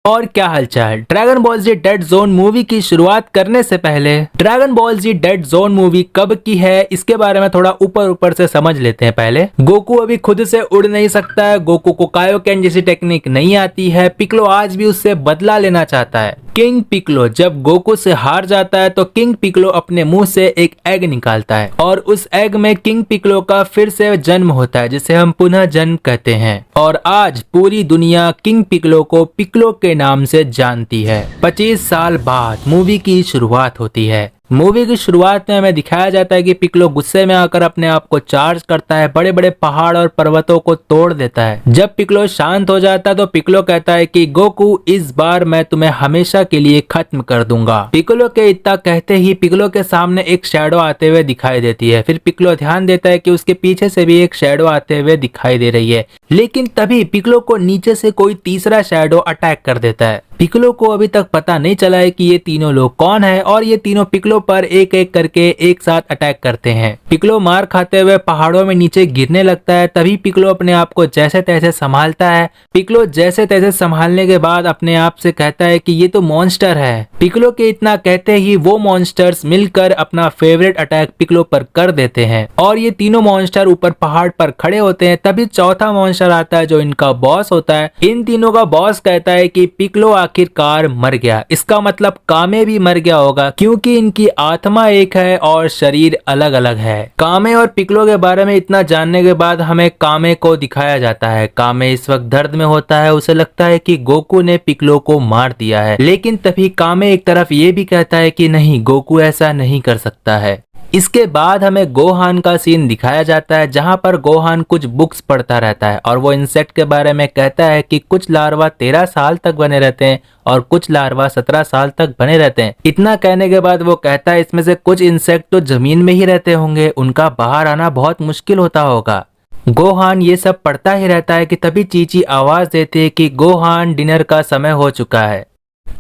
और क्या हालचाल। ड्रैगन बॉल जी डेड जोन मूवी की शुरुआत करने से पहले ड्रैगन बॉल जी डेड जोन मूवी कब की है इसके बारे में थोड़ा ऊपर ऊपर से समझ लेते हैं। पहले गोकू अभी खुद से उड़ नहीं सकता है, गोकू को कायोकेन जैसी टेक्निक नहीं आती है। पिक्लो आज भी उससे बदला लेना चाहता है। किंग पिक्लो जब गोकू से हार जाता है तो किंग पिक्लो अपने मुंह से एक एग निकालता है और उस एग में किंग पिक्लो का फिर से जन्म होता है जिसे हम पुनः जन्म कहते हैं। और आज पूरी दुनिया किंग पिक्लो को पिक्लो के नाम से जानती है। 25 साल बाद मूवी की शुरुआत होती है। मूवी की शुरुआत में हमें दिखाया जाता है कि पिक्लो गुस्से में आकर अपने आप को चार्ज करता है, बड़े बड़े पहाड़ और पर्वतों को तोड़ देता है। जब पिक्लो शांत हो जाता है तो पिक्लो कहता है कि गोकू इस बार मैं तुम्हें हमेशा के लिए खत्म कर दूंगा। पिक्लो के इतना कहते ही पिक्लो के सामने एक शैडो आते हुए दिखाई देती है। फिर पिक्लो ध्यान देता है कि उसके पीछे से भी एक शैडो आते हुए दिखाई दे रही है, लेकिन तभी पिक्लो को नीचे से कोई तीसरा शैडो अटैक कर देता है। पिक्लो को अभी तक पता नहीं चला है कि ये तीनों लोग कौन है और ये तीनों पिक्लो पर एक एक करके एक साथ अटैक करते हैं। पिक्लो मार खाते हुए पहाड़ों में नीचे गिरने लगता है। तभी पिक्लो अपने आप को जैसे तैसे संभालता है। पिक्लो जैसे तैसे संभालने के बाद अपने आप से कहता है कि ये तो मॉन्स्टर है। पिक्लो के इतना कहते ही वो मॉन्स्टर्स मिलकर अपना फेवरेट अटैक पिक्लो पर कर देते हैं और ये तीनों मॉन्स्टर ऊपर पहाड़ पर खड़े होते हैं। तभी चौथा मॉन्स्टर आता है जो इनका बॉस होता है। इन तीनों का बॉस कहता है कि पिक्लो आखिरकार मर गया। इसका मतलब कामे भी मर गया होगा क्योंकि इनकी आत्मा एक है और शरीर अलग अलग है। कामे और पिक्लो के बारे में इतना जानने के बाद हमें कामे को दिखाया जाता है। कामे इस वक्त दर्द में होता है। उसे लगता है कि गोकू ने पिक्लो को मार दिया है, लेकिन तभी कामे एक तरफ ये भी कहता है कि नहीं, गोकू ऐसा नहीं कर सकता है। इसके बाद हमें गोहान का सीन दिखाया जाता है जहां पर गोहान कुछ बुक्स पढ़ता रहता है और वो इंसेक्ट के बारे में कहता है कि कुछ लार्वा 13 साल तक बने रहते हैं और कुछ लार्वा 17 साल तक बने रहते हैं। इतना कहने के बाद वो कहता है इसमें से कुछ इंसेक्ट तो जमीन में ही रहते होंगे, उनका बाहर आना बहुत मुश्किल होता होगा। गोहान ये सब पढ़ता ही रहता है कि तभी चीची आवाज देती है कि गोहान डिनर का समय हो चुका है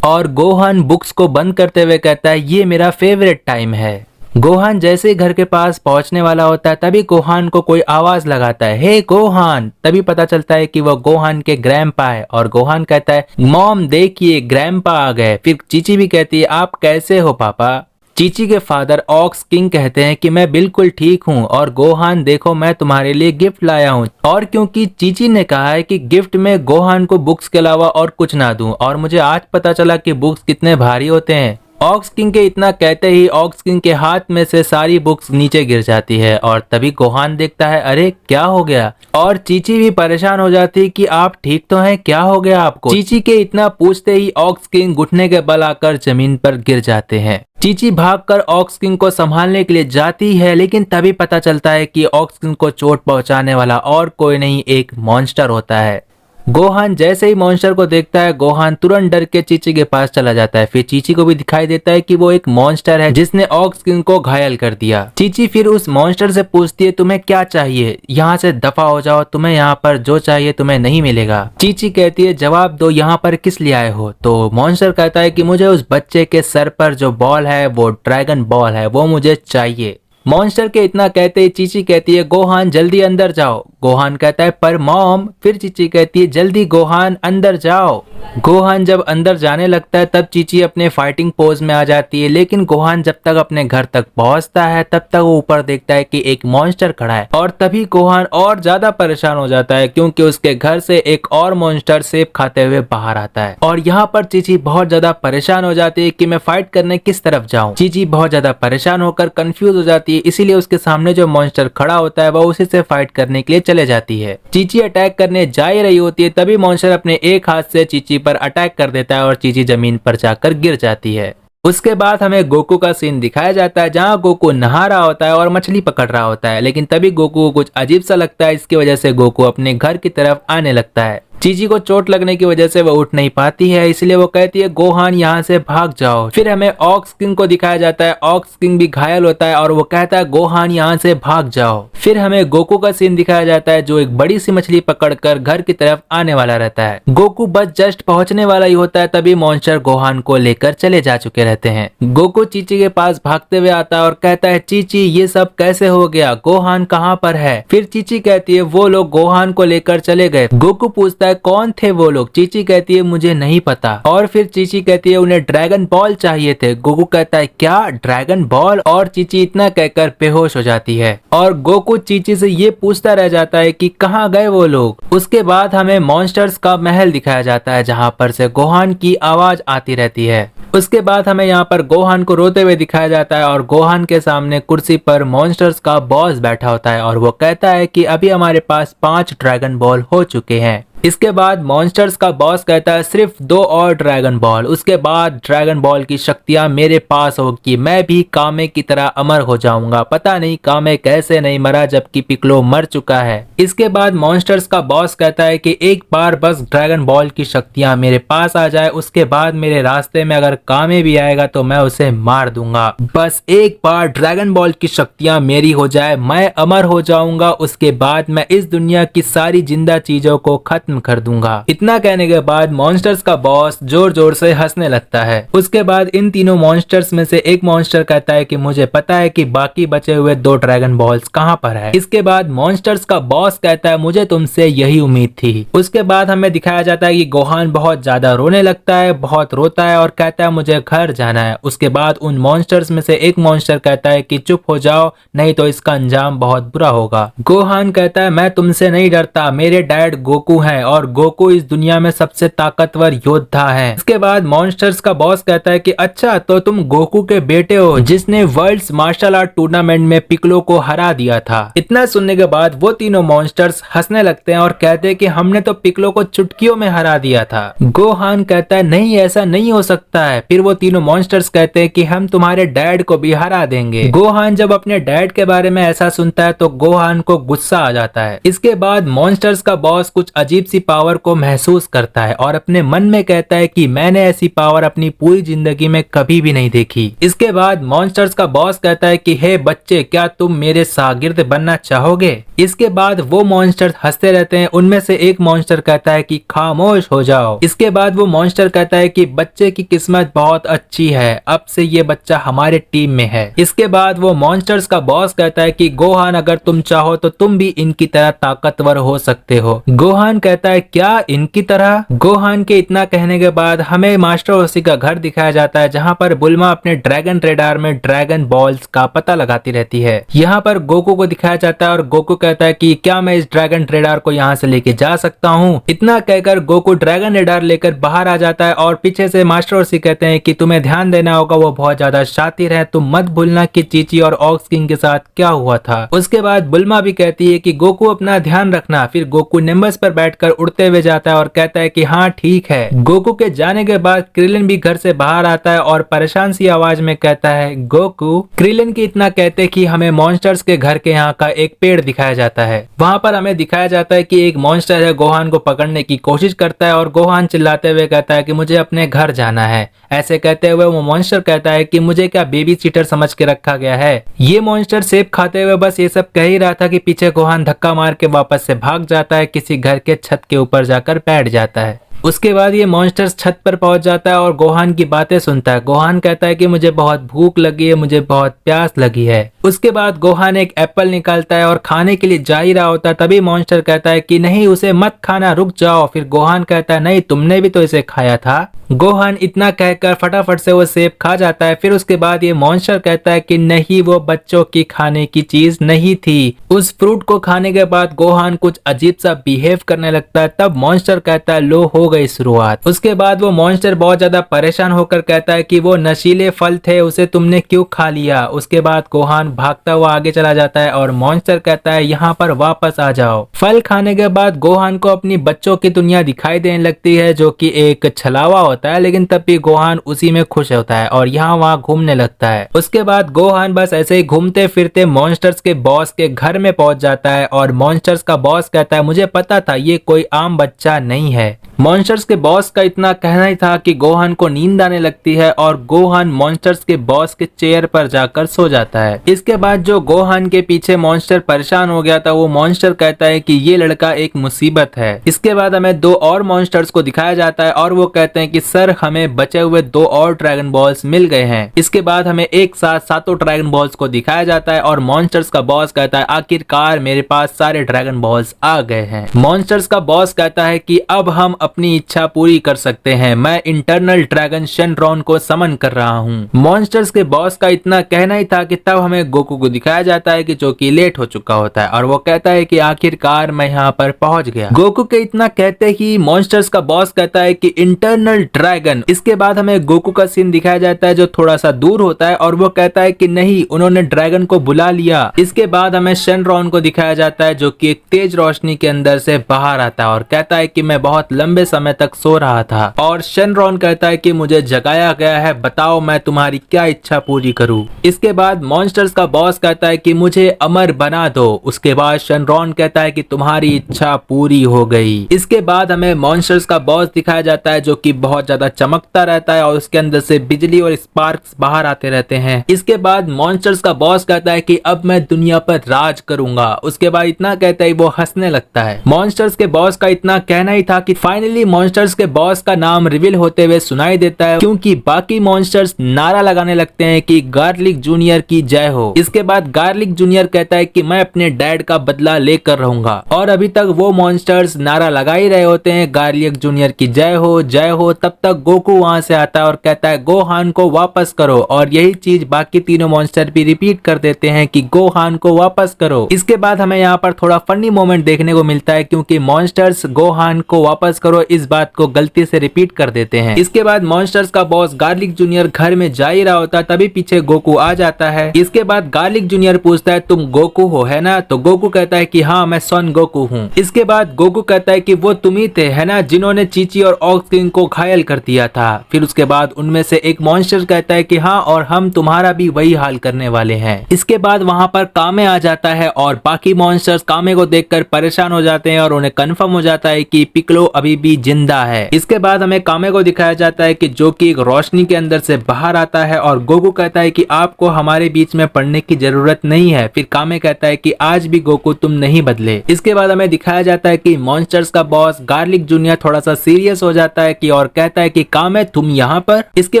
और गोहान बुक्स को बंद करते हुए कहता है ये मेरा फेवरेट टाइम है। गोहान जैसे ही घर के पास पहुंचने वाला होता है तभी गोहान को कोई आवाज लगाता है, हे गोहान। तभी पता चलता है कि वह गोहान के ग्रैंडपा है और गोहान कहता है मॉम देखिए ग्रैंडपा आ गए। फिर चीची भी कहती है आप कैसे हो पापा। चीची के फादर ऑक्स किंग कहते हैं कि मैं बिल्कुल ठीक हूँ और गोहान देखो मैं तुम्हारे लिए गिफ्ट लाया हूँ। और क्योंकि चीची ने कहा है कि गिफ्ट में गोहान को बुक्स के अलावा और कुछ ना दूं और मुझे आज पता चला कि बुक्स कितने भारी होते हैं। ऑक्स किंग के इतना कहते ही ऑक्स किंग के हाथ में से सारी बुक्स नीचे गिर जाती है और तभी गोहान देखता है अरे क्या हो गया। और चीची भी परेशान हो जाती है कि आप ठीक तो हैं, क्या हो गया आपको। चीची के इतना पूछते ही ऑक्स किंग घुटने के बल आकर जमीन पर गिर जाते हैं। चीची भागकर ऑक्स किंग को संभालने के लिए जाती है, लेकिन तभी पता चलता है कि ऑक्स किंग को चोट पहुंचाने वाला और कोई नहीं एक मॉन्स्टर होता है। गोहान जैसे ही मॉन्स्टर को देखता है गोहान तुरंत डर के चीची के पास चला जाता है। फिर चीची को भी दिखाई देता है कि वो एक मॉन्स्टर है जिसने ऑक्स किंग को घायल कर दिया। चीची फिर उस मॉन्स्टर से पूछती है तुम्हें क्या चाहिए, यहाँ से दफा हो जाओ, तुम्हें यहाँ पर जो चाहिए तुम्हें नहीं मिलेगा। चीची कहती है जवाब दो यहाँ पर किस लिए आए हो। तो मॉन्स्टर कहता है कि मुझे उस बच्चे के सर पर जो बॉल है वो ड्रैगन बॉल है, वो मुझे चाहिए। मॉन्स्टर के इतना कहते ही चीची कहती है गोहान जल्दी अंदर जाओ। गोहान कहता है पर मॉम। फिर चीची कहती है जल्दी गोहान अंदर जाओ। गोहान जब अंदर जाने लगता है तब चीची अपने फाइटिंग पोज में आ जाती है, लेकिन गोहान जब तक अपने घर तक पहुंचता है तब तक वो ऊपर देखता है कि एक मॉन्स्टर खड़ा है और तभी गोहान और ज्यादा परेशान हो जाता है क्योंकि उसके घर से एक और मॉन्स्टर सेब खाते हुए बाहर आता है। और यहाँ पर चीची बहुत ज्यादा परेशान हो जाती है कि मैं फाइट करने किस तरफ जाऊँ। चीची बहुत ज्यादा परेशान होकर कंफ्यूज हो जाती है, इसीलिए उसके सामने जो मॉन्स्टर खड़ा होता है वह उसी से फाइट करने के लिए चले जाती है। चीची अटैक करने जा ही रही होती है तभी मॉन्स्टर अपने एक हाथ से चीची पर अटैक कर देता है और चीची जमीन पर जाकर गिर जाती है। उसके बाद हमें गोकू का सीन दिखाया जाता है जहां गोकू नहा रहा होता है और मछली पकड़ रहा होता है, लेकिन तभी गोकू को कुछ अजीब सा लगता है। इसकी वजह से गोकू अपने घर की तरफ आने लगता है। चीची को चोट लगने की वजह से वो उठ नहीं पाती है, इसलिए वो कहती है गोहान यहाँ से भाग जाओ। फिर हमें ऑक्स किंग को दिखाया जाता है। ऑक्स किंग भी घायल होता है और वो कहता है गोहान यहाँ से भाग जाओ। फिर हमें गोकू का सीन दिखाया जाता है जो एक बड़ी सी मछली पकड़कर घर की तरफ आने वाला रहता है। गोकू बस जस्ट पहुंचने वाला ही होता है तभी मॉन्स्टर गोहान को लेकर चले जा चुके रहते हैं। गोकू चीची के पास भागते हुए आता है और कहता है चीची ये सब कैसे हो गया, गोहान कहाँ पर है। फिर चीची कहती है वो लोग गोहान को लेकर चले गए। गोकू पूछता है है कौन थे वो लोग। चीची कहती है मुझे नहीं पता। और फिर चीची कहती है उन्हें ड्रैगन बॉल चाहिए थे। गोकू कहता है क्या ड्रैगन बॉल, और चीची इतना कहकर बेहोश हो जाती है और गोकू चीची से ये पूछता रह जाता है कि कहाँ गए वो लोग। उसके बाद हमें मॉन्स्टर्स का महल दिखाया जाता है जहाँ पर से गोहान की आवाज आती रहती है। उसके बाद हमें यहाँ पर गोहान को रोते हुए दिखाया जाता है और गोहान के सामने कुर्सी पर मॉन्स्टर्स का बॉस बैठा होता है और वो कहता है कि अभी हमारे पास 5 ड्रैगन बॉल हो चुके हैं। इसके बाद मॉन्स्टर्स का बॉस कहता है सिर्फ 2 और ड्रैगन बॉल, उसके बाद ड्रैगन बॉल की शक्तियां मेरे पास होगी, मैं भी कामे की तरह अमर हो जाऊंगा। पता नहीं कामे कैसे नहीं मरा जबकि पिक्लो मर चुका है। इसके बाद मॉन्स्टर्स का बॉस कहता है कि एक बार बस ड्रैगन बॉल की शक्तियां मेरे पास आ जाए, उसके बाद मेरे रास्ते में अगर कामे भी आएगा तो मैं उसे मार दूंगा। बस एक बार ड्रैगन बॉल की शक्तियां मेरी हो जाए, मैं अमर हो जाऊंगा, उसके बाद मैं इस दुनिया की सारी जिंदा चीजों को खत्म कर दूंगा। इतना कहने के बाद मॉन्स्टर्स का बॉस जोर जोर से हंसने लगता है। उसके बाद इन तीनों मॉन्स्टर्स में से एक मॉन्स्टर कहता है कि मुझे पता है कि बाकी बचे हुए 2 ड्रैगन बॉल्स कहां पर है। इसके बाद मॉन्स्टर्स का बॉस कहता है मुझे तुमसे यही उम्मीद थी। उसके बाद हमें दिखाया जाता है कि गोहान बहुत ज्यादा रोने लगता है, बहुत रोता है और कहता है मुझे घर जाना है। उसके बाद उन मॉन्स्टर्स में से एक मॉन्स्टर कहता है कि चुप हो जाओ नहीं तो इसका अंजाम बहुत बुरा होगा। गोहान कहता है मैं तुमसे नहीं डरता, मेरे डैड गोकू हैं और गोकू इस दुनिया में सबसे ताकतवर योद्धा है। इसके बाद मॉन्स्टर्स का बॉस कहता है कि अच्छा तो तुम गोकू के बेटे हो जिसने वर्ल्ड्स मार्शल आर्ट टूर्नामेंट में पिक्लो को हरा दिया था। इतना सुनने के बाद वो तीनों मॉन्स्टर्स हंसने लगते हैं और कहते हैं कि हमने तो पिक्लो को चुटकियों में हरा दिया था। गोहान कहता है नहीं ऐसा नहीं हो सकता है। फिर वो तीनों मॉन्स्टर्स कहते हैं कि हम तुम्हारे डैड को भी हरा देंगे। गोहान जब अपने डैड के बारे में ऐसा सुनता है तो गोहान को गुस्सा आ जाता है। इसके बाद मॉन्स्टर्स का बॉस कुछ अजीब सी पावर को महसूस करता है और अपने मन में कहता है कि मैंने ऐसी पावर अपनी पूरी जिंदगी में कभी भी नहीं देखी। इसके बाद मॉन्स्टर्स का बॉस कहता है कि हे बच्चे क्या तुम मेरे शागिर्द बनना चाहोगे। इसके बाद वो मॉन्स्टर्स हंसते रहते हैं। उनमें से एक मॉन्स्टर कहता है कि खामोश हो जाओ। इसके बाद वो मॉन्स्टर कहता है कि बच्चे की किस्मत बहुत अच्छी है, अब से ये बच्चा हमारे टीम में है। इसके बाद वो मॉन्स्टर्स का बॉस कहता है कि गोहान अगर तुम चाहो तो तुम भी इनकी तरह ताकतवर हो सकते हो। गोहान कहता है क्या इनकी तरह। गोहान के इतना कहने के बाद हमें मास्टर ओशी का घर दिखाया जाता है जहाँ पर बुल्मा अपने ड्रैगन रेडार में ड्रैगन बॉल्स का पता लगाती रहती है। यहाँ पर गोकू को दिखाया जाता है और गोकू कहता है कि क्या मैं इस ड्रैगन रेडार को यहाँ से लेके जा सकता हूँ। इतना कहकर गोकू ड्रैगन रेडार लेकर बाहर आ जाता है और पीछे से मास्टर ओशी कहते हैं कि तुम्हें ध्यान देना होगा, वो बहुत ज्यादा शातिर है, तुम मत भूलना कि चीची और ऑक्स किंग के साथ क्या हुआ था। उसके बाद बुल्मा भी कहती है कि गोकू अपना ध्यान रखना। फिर गोकू निम्बस पर बैठकर उड़ते हुए जाता है और कहता है कि हाँ ठीक है। गोकू के जाने के बाद क्रिलिन भी घर से बाहर आता है और परेशान सी आवाज में कहता है गोकू। क्रिलिन की इतना कहते कि हमें मॉन्स्टर्स के घर के यहाँ का एक पेड़ दिखाया जाता है। वहाँ पर हमें दिखाया जाता है कि एक मॉन्स्टर है गोहान को पकड़ने की कोशिश करता है और गोहान चिल्लाते हुए कहता है कि मुझे अपने घर जाना है। ऐसे कहते हुए वो मॉन्स्टर कहता है कि मुझे क्या बेबी सीटर समझ के रखा गया है। ये मॉन्स्टर सेब खाते हुए बस ये सब कह ही रहा था कि पीछे गोहान धक्का मार के वापस से भाग जाता है, किसी घर के छत के ऊपर जाकर बैठ जाता है। उसके बाद ये मॉन्स्टर्स छत पर पहुंच जाता है और गोहान की बातें सुनता है। गोहान कहता है कि मुझे बहुत भूख लगी है, मुझे बहुत प्यास लगी है। उसके बाद गोहान एक एप्पल निकालता है और खाने के लिए जा ही रहा होता है, तभी मॉन्स्टर कहता है कि नहीं उसे मत खाना, रुक जाओ। फिर गोहान कहता है नहीं तुमने भी तो इसे खाया था। गोहान इतना कहकर फटाफट से वो सेब खा जाता है। फिर उसके बाद ये मॉन्स्टर कहता है कि नहीं वो बच्चों की खाने की चीज नहीं थी। उस फ्रूट को खाने के बाद गोहान कुछ अजीब सा बिहेव करने लगता है। तब मॉन्स्टर कहता है लो हो गई शुरुआत। उसके बाद वो मॉन्स्टर बहुत ज्यादा परेशान होकर कहता है कि वो नशीले फल थे, उसे तुमने क्यों खा लिया। उसके बाद गोहान भागता हुआ आगे चला जाता है और मॉन्स्टर कहता है यहाँ पर वापस आ जाओ। फल खाने के बाद गोहान को अपनी बच्चों की दुनिया दिखाई देने लगती है जो कि एक छलावा होता है, लेकिन तब भी गोहान उसी में खुश होता है और यहाँ वहाँ घूमने लगता है। उसके बाद गोहान बस ऐसे ही घूमते फिरते मॉन्स्टर्स के बॉस के घर में पहुंच जाता है और मॉन्स्टर्स का बॉस कहता है मुझे पता था ये कोई आम बच्चा नहीं है। मॉन्स्टर्स के बॉस का इतना कहना ही था कि गोहान को नींद आने लगती है और गोहान मॉन्स्टर्स के बॉस के चेयर पर जाकर सो जाता है। इसके बाद जो गोहान के पीछे मॉन्स्टर परेशान हो गया था वो मॉन्स्टर कहता है कि ये लड़का एक मुसीबत है। इसके बाद हमें दो और मॉन्स्टर्स को दिखाया जाता है और वो कहते हैं कि सर हमें बचे हुए दो और ड्रैगन बॉल्स मिल गए हैं। इसके बाद हमें एक साथ सातों ड्रैगन बॉल्स को दिखाया जाता है और मॉन्स्टर्स का बॉस कहता है आखिरकार मेरे पास सारे ड्रैगन बॉल्स आ गए हैं। मॉन्स्टर्स का बॉस कहता है कि अब हम अपनी इच्छा पूरी कर सकते हैं, मैं इंटरनल ड्रैगन शेनरॉन को समन कर रहा हूँ। मॉन्स्टर्स के बॉस का इतना कहना ही था कि तब हमें गोकू को दिखाया जाता है कि जो कि लेट हो चुका होता है और वो कहता है कि आखिरकार मैं यहाँ पर पहुंच गया। गोकू के इतना कहते ही मॉन्स्टर्स का बॉस कहता है कि इंटरनल ड्रैगन। इसके बाद हमें गोकू का सीन दिखाया जाता है जो थोड़ा सा दूर होता है और वो कहता है कि नहीं उन्होंने ड्रैगन को बुला लिया। इसके बाद हमें शेनरॉन को दिखाया जाता है जो कि एक तेज रोशनी के अंदर से बाहर आता है और कहता है कि मैं बहुत लंबे समय तक सो रहा था और शेनरॉन कहता है कि मुझे जगाया गया है, बताओ मैं तुम्हारी क्या इच्छा पूरी करूं। इसके बाद मॉन्स्टर्स का बॉस कहता है कि मुझे अमर बना दो। उसके बाद शेनरॉन कहता है कि तुम्हारी इच्छा पूरी हो गई। इसके बाद हमें मॉन्स्टर्स का बॉस दिखाया जाता है जो कि बहुत ज्यादा चमकता रहता है और उसके अंदर से बिजली और स्पार्क्स बाहर आते रहते हैं। इसके बाद मॉन्स्टर्स का बॉस कहता है कि अब मैं दुनिया पर राज करूंगा। उसके बाद इतना कहता है वो हंसने लगता है। मॉन्स्टर्स के बॉस का इतना कहना ही था कि फाइनली मॉन्स्टर्स के बॉस का नाम रिवील होते हुए सुनाई देता है क्योंकि बाकी मॉन्स्टर्स नारा लगाने लगते हैं कि गार्लिक जूनियर की जय हो। इसके बाद गार्लिक जूनियर कहता है कि मैं अपने डैड का बदला लेकर रहूंगा और अभी तक वो मॉन्स्टर्स नारा लगा ही रहे होते हैं गार्लिक जूनियर की जय हो जय हो। तब तक गोकू वहां से आता है और कहता है गोहान को वापस करो और यही चीज बाकी तीनों मॉन्स्टर भी रिपीट कर देते हैं कि गोहान को वापस करो। इसके बाद हमें यहाँ पर थोड़ा फनी मोमेंट देखने को मिलता है क्योंकि मॉन्स्टर्स गोहान को वापस करो इस बात को गलती से रिपीट कर देते हैं। इसके बाद मॉन्स्टर्स का बॉस गार्लिक जूनियर घर में जा ही रहा होता है तभी पीछे गोकू आ जाता है। इसके बाद गार्लिक जूनियर पूछता है तुम गोकू हो है ना? तो गोकू कहता है कि हाँ मैं सन गोकू हूँ। इसके बाद गोकू कहता है कि वो तुम ही थे है ना जिन्होंने चीची और ऑक्स किंग को घायल कर दिया था। फिर उसके बाद उनमें से एक मॉन्स्टर कहता है कि हाँ और हम तुम्हारा भी वही हाल करने वाले हैं। इसके बाद वहाँ पर कामे आ जाता है और बाकी मॉन्स्टर्स कामे को देखकर परेशान हो जाते हैं और उन्हें कंफर्म हो जाता है कि पिक्लो अभी भी जिंदा है। इसके बाद हमें कामे को दिखाया जाता है कि जो कि एक रोशनी के अंदर से बाहर आता है और गोकू कहता है कि आपको हमारे बीच में पड़ने की जरूरत नहीं है। फिर कामे कहता है कि आज भी गोकू तुम नहीं बदले। इसके बाद हमें दिखाया जाता है कि मॉन्स्टर्स का बॉस गार्लिक जूनियर थोड़ा सा सीरियस हो जाता है कि और कहता है कि कामे तुम यहाँ पर। इसके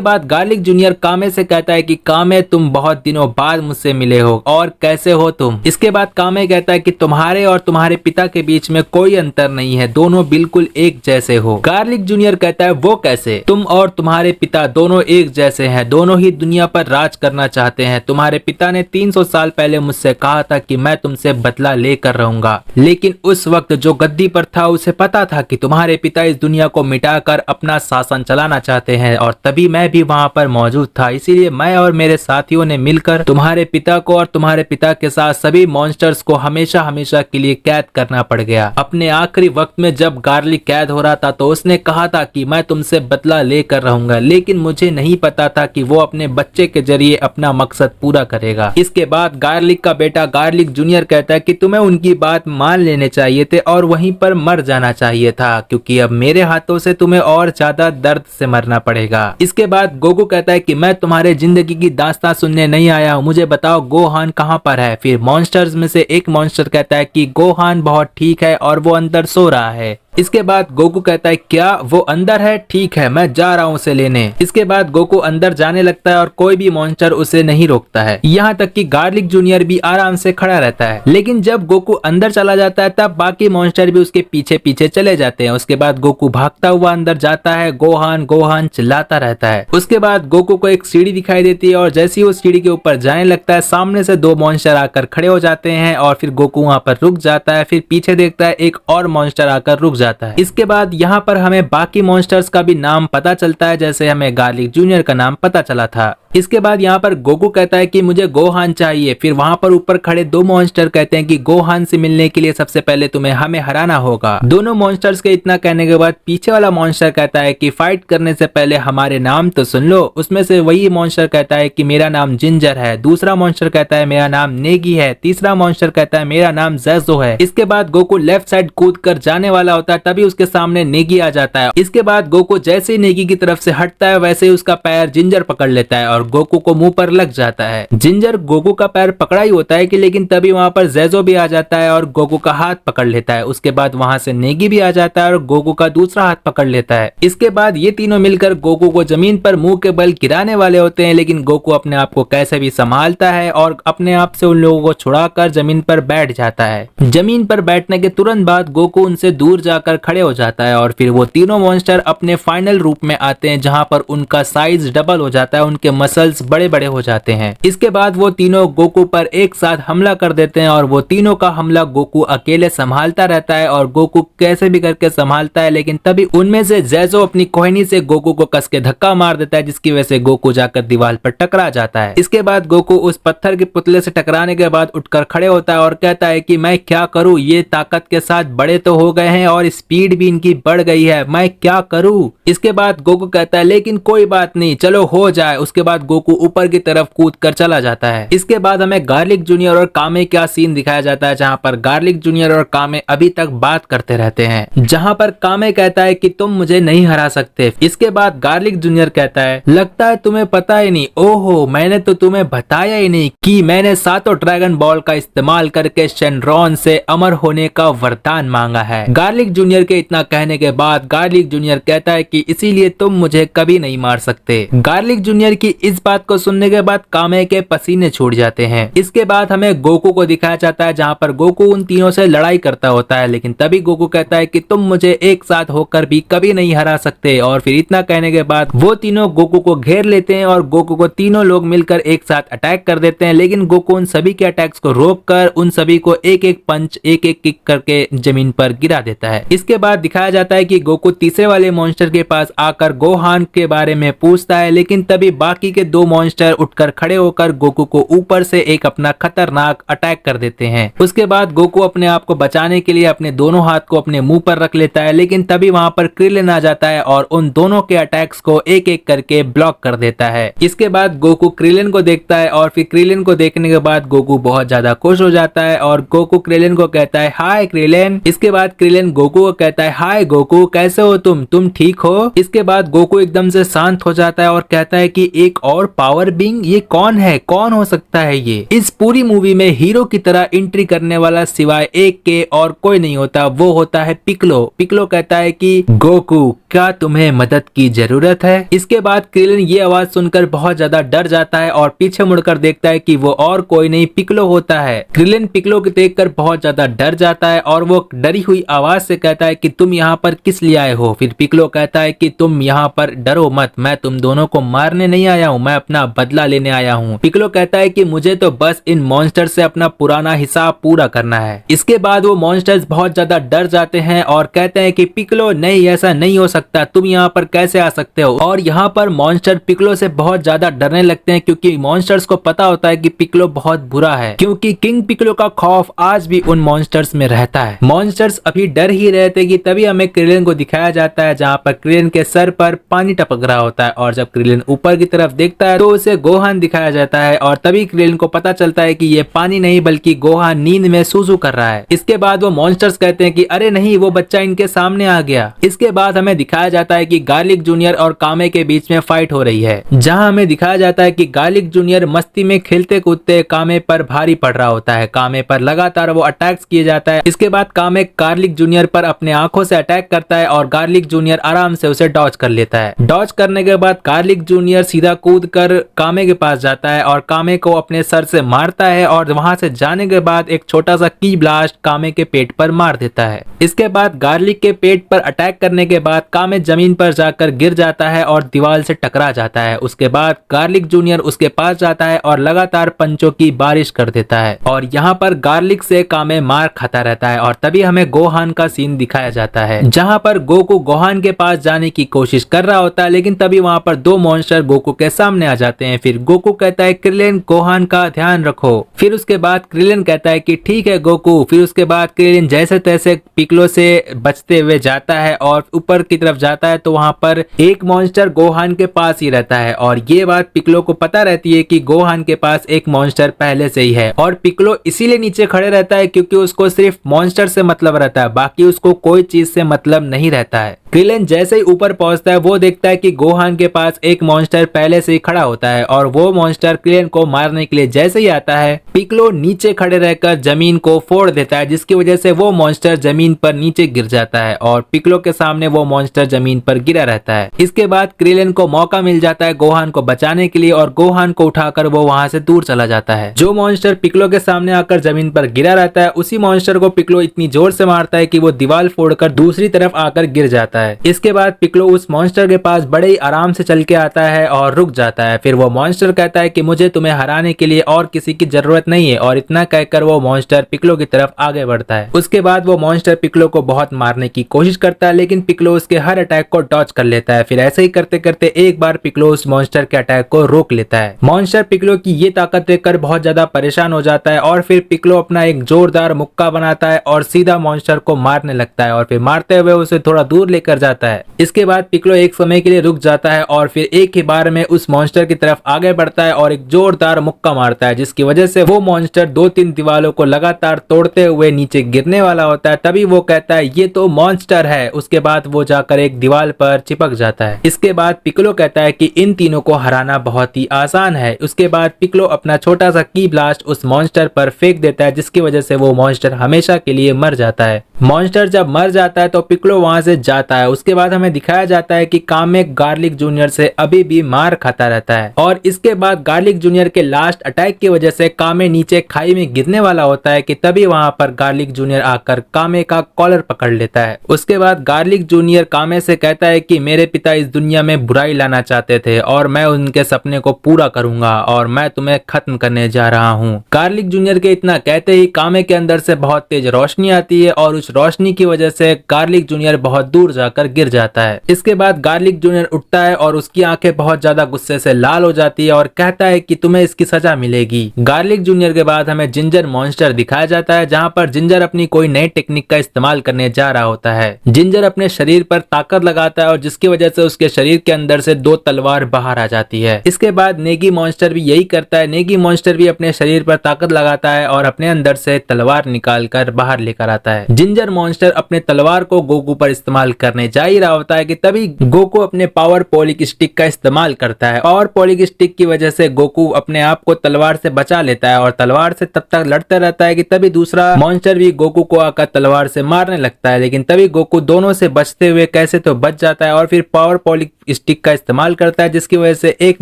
बाद गार्लिक जूनियर कामे से कहता है कि कामे तुम बहुत दिनों बाद मुझसे मिले हो और कैसे हो तुम। इसके बाद कामे कहता है कि तुम्हारे और तुम्हारे पिता के बीच में कोई अंतर नहीं है, दोनों बिल्कुल एक जैसे हो। गार्लिक जूनियर कहता है वो कैसे? तुम और तुम्हारे पिता दोनों एक जैसे हैं, दोनों ही दुनिया पर राज करना चाहते हैं। तुम्हारे पिता ने 300 साल पहले मुझसे कहा था कि मैं तुमसे बदला लेकर रहूंगा, लेकिन उस वक्त जो गद्दी पर था उसे पता था कि तुम्हारे पिता इस दुनिया को मिटाकर अपना शासन चलाना चाहते हैं और तभी मैं भी वहाँ पर मौजूद था। इसीलिए मैं और मेरे साथियों ने मिलकर तुम्हारे पिता को और तुम्हारे पिता के साथ सभी मॉन्स्टर्स को हमेशा हमेशा के लिए कैद करना पड़ गया। अपने आखिरी वक्त में जब गार्लिक कैद हो रहा था तो उसने कहा था कि मैं तुमसे बदला लेकर रहूंगा, लेकिन मुझे नहीं पता था कि वो अपने बच्चे के जरिए अपना मकसद पूरा करेगा। इसके बाद गार्लिक का बेटा गार्लिक जूनियर कहता है कि तुम्हें उनकी बात मान लेने चाहिए थे और वहीं पर मर जाना चाहिए था, क्योंकि अब मेरे हाथों से तुम्हें और ज्यादा दर्द से मरना पड़ेगा। इसके बाद गोकू कहता है कि मैं तुम्हारे जिंदगी की दास्तां सुनने नहीं आया हूँ, मुझे बताओ गोहान कहाँ पर है। फिर मॉन्स्टर्स में से एक मॉन्स्टर कहता है कि गोहान बहुत ठीक है और वो अंदर सो रहा है। इसके बाद गोकू कहता है क्या वो अंदर है? ठीक है मैं जा रहा हूँ उसे लेने। इसके बाद गोकू अंदर जाने लगता है और कोई भी मॉन्स्टर उसे नहीं रोकता है, यहाँ तक कि गार्लिक जूनियर भी आराम से खड़ा रहता है। लेकिन जब गोकू अंदर चला जाता है तब बाकी मॉन्स्टर भी उसके पीछे पीछे चले जाते हैं। उसके बाद गोकू भागता हुआ अंदर जाता है, गोहान गोहान चिल्लाता रहता है। उसके बाद गोकू को एक सीढ़ी दिखाई देती है और जैसे ही वो सीढ़ी के ऊपर जाने लगता है सामने से दो मॉन्स्टर आकर खड़े हो जाते हैं और फिर गोकू वहाँ पर रुक जाता है। फिर पीछे देखता है एक और मॉन्स्टर आकर रुक जाता है। इसके बाद यहाँ पर हमें बाकी मॉन्स्टर्स का भी नाम पता चलता है, जैसे हमें गार्लिक जूनियर का नाम पता चला था। इसके बाद यहाँ पर गोकू कहता है कि मुझे गोहान चाहिए। फिर वहाँ पर ऊपर खड़े दो मॉन्स्टर कहते हैं कि गोहान से मिलने के लिए सबसे पहले तुम्हें हमें हराना होगा। दोनों मॉन्स्टर्स के इतना कहने के बाद पीछे वाला मॉन्स्टर कहता है कि फाइट करने से पहले हमारे नाम तो सुन लो। उसमें से वही मॉन्स्टर कहता है कि मेरा नाम जिंजर है, दूसरा मॉन्स्टर कहता है मेरा नाम नेगी है, तीसरा मॉन्स्टर कहता है मेरा नाम ज़ेज़ो है। इसके बाद गोकू लेफ्ट साइड कूद कर जाने वाला होता है, तभी उसके सामने नेगी आ जाता है। इसके बाद गोकू जैसे ही नेगी की तरफ से हटता है वैसे ही उसका पैर जिंजर पकड़ लेता है और गोकू को मुंह पर लग जाता है। जिंजर गोकू का पैर पकड़ा ही होता है कि लेकिन तभी वहां पर ज़ेज़ो भी आ जाता है और गोकू का हाथ पकड़ लेता है। उसके बाद वहां से नेगी भी आ जाता है और गोकू का दूसरा हाथ पकड़ लेता है। इसके बाद ये तीनों मिलकर गोकू को जमीन पर मुंह के बल गिराने वाले होते हैं, लेकिन गोकू अपने आप को कैसे भी संभालता है और अपने आप से उन लोगों को छुड़ाकर जमीन पर बैठ जाता है। जमीन पर बैठने के तुरंत बाद गोकू उनसे दूर जाकर खड़े हो जाता है और फिर वो तीनों मॉन्स्टर अपने फाइनल रूप में आते हैं, जहां पर उनका साइज डबल हो जाता है, उनके मसल्स बड़े बड़े हो जाते हैं। इसके बाद वो तीनों गोकू पर एक साथ हमला कर देते हैं और वो तीनों का हमला गोकू अकेले संभालता रहता है और गोकू कैसे भी करके संभालता है, लेकिन तभी उनमें से ज़ेज़ो अपनी कोहनी से गोकू को कस के धक्का मार देता है, जिसकी वजह से गोकू जाकर दीवार पर टकरा जाता है। इसके बाद गोकू उस पत्थर के पुतले से टकराने के बाद उठकर खड़े होता है और कहता है कि मैं क्या करूं, ये ताकत के साथ बड़े तो हो गए हैं और स्पीड भी इनकी बढ़ गई है, मैं क्या करूं। इसके बाद गोकू कहता है लेकिन कोई बात नहीं, चलो हो जाए। उसके बाद गोकू ऊपर की तरफ कूद कर चला जाता है। इसके बाद हमें गार्लिक जूनियर और कामे का सीन दिखाया जाता है, जहां पर गार्लिक जूनियर और कामे अभी तक बात करते रहते हैं, जहां पर कामे कहता है कि तुम मुझे नहीं हरा सकते। इसके बाद गार्लिक जूनियर कहता है लगता है तुम्हें पता ही नहीं, ओहो मैंने तो तुम्हें बताया ही नहीं कि मैंने सातों ड्रैगन बॉल का इस्तेमाल करके शेनरॉन से अमर होने का वरदान मांगा है। गार्लिक जूनियर के इतना कहने के बाद गार्लिक जूनियर कहता है कि इसीलिए तुम मुझे कभी नहीं मार सकते। गार्लिक जूनियर की इस बात को सुनने के बाद कामे के पसीने छूट जाते हैं। इसके बाद हमें गोकू को दिखाया जाता है, जहां पर गोकू उन तीनों से लड़ाई करता होता है, लेकिन तभी गोकू कहता है कि तुम मुझे एक साथ होकर भी कभी नहीं हरा सकते। और फिर इतना कहने के बाद वो तीनों गोकू को घेर लेते हैं और गोकू को तीनों लोग मिलकर एक साथ अटैक कर देते हैं, लेकिन गोकू उन सभी के अटैक्स को रोककर उन सभी को एक एक पंच एक एक किक करके जमीन पर गिरा देता है। इसके बाद दिखाया जाता है कि गोकू तीसरे वाले मॉन्स्टर के पास आकर गोहान के बारे में पूछता है, लेकिन तभी बाकी के दो मॉन्स्टर उठकर खड़े होकर गोकू को ऊपर से एक अपना खतरनाक अटैक कर देते हैं। उसके बाद गोकू अपने आप को बचाने के लिए अपने दोनों हाथ को अपने मुंह पर रख लेता है, लेकिन तभी वहां पर क्रिलिन आ जाता है और उन दोनों के अटैक्स को एक एक करके ब्लॉक कर देता है। इसके बाद गोकू क्रिलिन को देखता है और फिर क्रिलिन को देखने के बाद गोकू बहुत ज्यादा खुश हो जाता है और गोकू क्रिलिन को कहता है हाय क्रिलिन। इसके बाद क्रिलिन गोकू को कहता है हाय गोकू, कैसे हो तुम ठीक हो। इसके बाद गोकू एकदम से शांत हो जाता है और कहता है कि एक और पावर बीइंग, ये कौन है, कौन हो सकता है ये। इस पूरी मूवी में हीरो की तरह एंट्री करने वाला सिवाय एक के और कोई नहीं होता, वो होता है पिक्लो। पिक्लो कहता है कि गोकू क्या तुम्हें मदद की जरूरत है। इसके बाद क्रिलिन ये आवाज सुनकर बहुत ज्यादा डर जाता है और पीछे मुड़कर देखता है कि वो और कोई नहीं पिक्लो होता है। क्रिलिन पिक्लो को देखकर बहुत ज्यादा डर जाता है और वो डरी हुई आवाज से कहता है कि तुम यहाँ पर किस लिए आए हो। फिर पिक्लो कहता है कि तुम यहाँ पर डरो मत, मैं तुम दोनों को मारने नहीं आया हूँ, मैं अपना बदला लेने आया हूँ। पिक्लो कहता है कि मुझे तो बस इन मॉन्स्टर से अपना पुराना हिसाब पूरा करना है। इसके बाद वो मॉन्स्टर्स बहुत ज्यादा डर जाते हैं और कहते हैं कि पिक्लो नहीं, ऐसा नहीं हो सकता, तुम यहाँ पर कैसे आ सकते हो। और यहाँ पर मॉन्स्टर पिक्लो से बहुत ज्यादा डरने लगते हैं, क्योंकि मॉन्स्टर्स को पता होता है कि पिक्लो बहुत बुरा है, क्योंकि किंग पिक्लो का खौफ आज भी उन मॉन्स्टर्स में रहता है। मॉन्स्टर्स अभी डर ही रहे थे कि तभी हमें क्रिलिन को दिखाया जाता है, जहाँ पर क्रिलिन के सर पर पानी टपक रहा होता है और जब क्रिलिन ऊपर की तरफ देखता है तो उसे गोहान दिखाया जाता है और तभी क्रिलिन को पता चलता है कि ये पानी नहीं बल्कि गोहान नींद में सूसू कर रहा है। इसके बाद वो मॉन्स्टर्स कहते हैं कि अरे नहीं, वो बच्चा इनके सामने आ गया। इसके बाद हमें दिखाया जाता है कि गार्लिक जूनियर और कामे के बीच में फाइट हो रही है, जहां हमें दिखाया जाता है कि गार्लिक जूनियर मस्ती में खेलते कूदते कामे पर भारी पड़ रहा होता है। कामे पर लगातार वो अटैक्स किए जाता है। इसके बाद कामे गार्लिक जूनियर पर अपने आंखों से अटैक करता है और गार्लिक जूनियर आराम से उसे डॉज कर लेता है। डॉज करने के बाद गार्लिक जूनियर सीधा कूद कर कामे के पास जाता है और कामे को अपने सर से मारता है और वहां से जाने के बाद एक छोटा सा की ब्लास्ट कामे के पेट पर मार देता है। इसके बाद गार्लिक के पेट पर अटैक करने के बाद कामे जमीन पर जाकर गिर जाता है और दीवार से टकरा जाता है। उसके बाद गार्लिक जूनियर उसके पास जाता है और लगातार पंचों की बारिश कर देता है और यहाँ पर गार्लिक से कामे मार खाता रहता है और तभी हमें गोहान का सीन दिखाया जाता है, जहाँ पर गोकू गोहान के पास जाने की कोशिश कर रहा होता है, लेकिन तभी वहाँ पर दो मॉन्स्टर गोकू के सामने आ जाते हैं। फिर गोकू कहता है क्रिलिन गोहान का ध्यान रखो। फिर उसके बाद क्रिलिन कहता है कि ठीक है गोकू। फिर उसके बाद क्रिलिन जैसे तैसे पिक्लो से बचते हुए जाता है और ऊपर की तरफ जाता है तो वहां पर एक मॉन्स्टर गोहान के पास ही रहता है और ये बात पिक्लो को पता रहती है कि गोहान के पास एक मॉन्स्टर पहले से ही है और पिक्लो इसीलिए नीचे खड़े रहता है क्योंकि उसको सिर्फ मॉन्स्टर से मतलब रहता है, बाकी उसको कोई चीज से मतलब नहीं रहता है। क्रिलिन जैसे ही ऊपर पहुंचता है वो देखता है कि गोहान के पास एक मॉन्स्टर पहले से ही खड़ा होता है और वो मॉन्स्टर क्रिलिन को मारने के लिए जैसे ही आता है पिक्लो नीचे खड़े रहकर जमीन को फोड़ देता है, जिसकी वजह से वो मॉन्स्टर जमीन पर नीचे गिर जाता है और पिक्लो के सामने वो मॉन्स्टर जमीन पर गिरा रहता है। इसके बाद क्रिलिन को मौका मिल जाता है गोहान को बचाने के लिए और गोहान को उठाकर वो वहां से दूर चला जाता है। जो मॉन्स्टर पिक्लो के सामने आकर जमीन पर गिरा रहता है उसी मॉन्स्टर को पिक्लो इतनी जोर से मारता है कि वो दीवार फोड़कर दूसरी तरफ आकर गिर जाता है। इसके बाद पिक्लो उस मॉन्स्टर के पास बड़े ही आराम से चल के आता है और रुक जाता है। फिर वो मॉन्स्टर कहता है कि मुझे तुम्हें हराने के लिए और किसी की जरूरत नहीं है और इतना कहकर वो मॉन्स्टर पिक्लो की तरफ आगे बढ़ता है। उसके बाद वो मॉन्स्टर पिक्लो को बहुत मारने की कोशिश करता है लेकिन पिक्लो उसके हर अटैक को डॉज कर लेता है। फिर ऐसे ही करते करते एक बार पिक्लो उस मॉन्स्टर के अटैक को रोक लेता है। मॉन्स्टर पिक्लो की ये ताकत देखकर बहुत ज्यादा परेशान हो जाता है और फिर पिक्लो अपना एक जोरदार मुक्का बनाता है और सीधा मॉन्स्टर को मारने लगता है और फिर मारते हुए उसे थोड़ा दूर लेकर जाता है। इसके बाद पिक्लो एक समय के लिए रुक जाता है और फिर एक ही बार में उस मॉन्स्टर की तरफ आगे बढ़ता है और एक जोरदार मुक्का मारता है, जिसकी वजह से वो मॉन्स्टर 2-3 दीवारों को लगातार तोड़ते हुए नीचे गिरने वाला होता है। तभी वो कहता है ये तो मॉन्स्टर है। उसके बाद वो जाकर एक दीवार पर चिपक जाता है। इसके बाद पिक्लो कहता है कि इन तीनों को हराना बहुत ही आसान है। उसके बाद पिक्लो अपना छोटा सा की ब्लास्ट उस मॉन्स्टर पर फेंक देता है, जिसकी वजह से वो मॉन्स्टर हमेशा के लिए मर जाता है। मॉन्स्टर जब मर जाता है तो पिक्लो वहां से जाता है। उसके बाद हमें दिखाया जाता है कि कामे गार्लिक जूनियर से अभी भी मार खाता रहता है और इसके बाद गार्लिक जूनियर के लास्ट अटैक की वजह से कामे नीचे खाई में गिरने वाला होता है कि तभी वहां पर गार्लिक जूनियर आकर कामे का कॉलर पकड़ लेता है। उसके बाद गार्लिक जूनियर कामे से कहता है कि मेरे पिता इस दुनिया में बुराई लाना चाहते थे और मैं उनके सपने को पूरा करूंगा और मैं तुम्हें खत्म करने जा रहा हूँ। गार्लिक जूनियर के इतना कहते ही कामे के अंदर से बहुत तेज रोशनी आती है और उस रोशनी की वजह से गार्लिक जूनियर बहुत दूर जाकर गिर जाता है। इसके बाद गार्लिक जूनियर उठता है और उसकी आंखें बहुत ज्यादा गुस्से से लाल हो जाती है और कहता है कि तुम्हें इसकी सजा मिलेगी। गार्लिक जूनियर के बाद हमें जिंजर मॉन्स्टर दिखाया जाता है, जहां पर जिंजर अपनी कोई नई टेक्निक का इस्तेमाल करने जा रहा होता है। जिंजर अपने शरीर पर ताकत लगाता है और जिसकी वजह से उसके शरीर के अंदर से 2 तलवार बाहर आ जाती है। इसके बाद नेगी मॉन्स्टर भी यही करता है। नेगी मॉन्स्टर भी अपने शरीर पर ताकत लगाता है और अपने अंदर से तलवार निकाल कर बाहर लेकर आता है। जिंजर मॉन्स्टर अपने तलवार को गोकू पर इस्तेमाल करने जा ही रहा होता है कि तभी गोकू अपने पावर पॉलिक स्टिक का इस्तेमाल करता है। पावर पॉलिक स्टिक की वजह से गोकू अपने आप को तलवार से बचा लेता है और तलवार से तब तक लड़ता रहता है कि तभी दूसरा मॉन्स्टर भी गोकू को आकर तलवार से मारने लगता है, लेकिन तभी गोकू दोनों से बचते हुए कैसे तो बच जाता है और फिर पावर पॉलिक स्टिक का इस्तेमाल करता है, जिसकी वजह से एक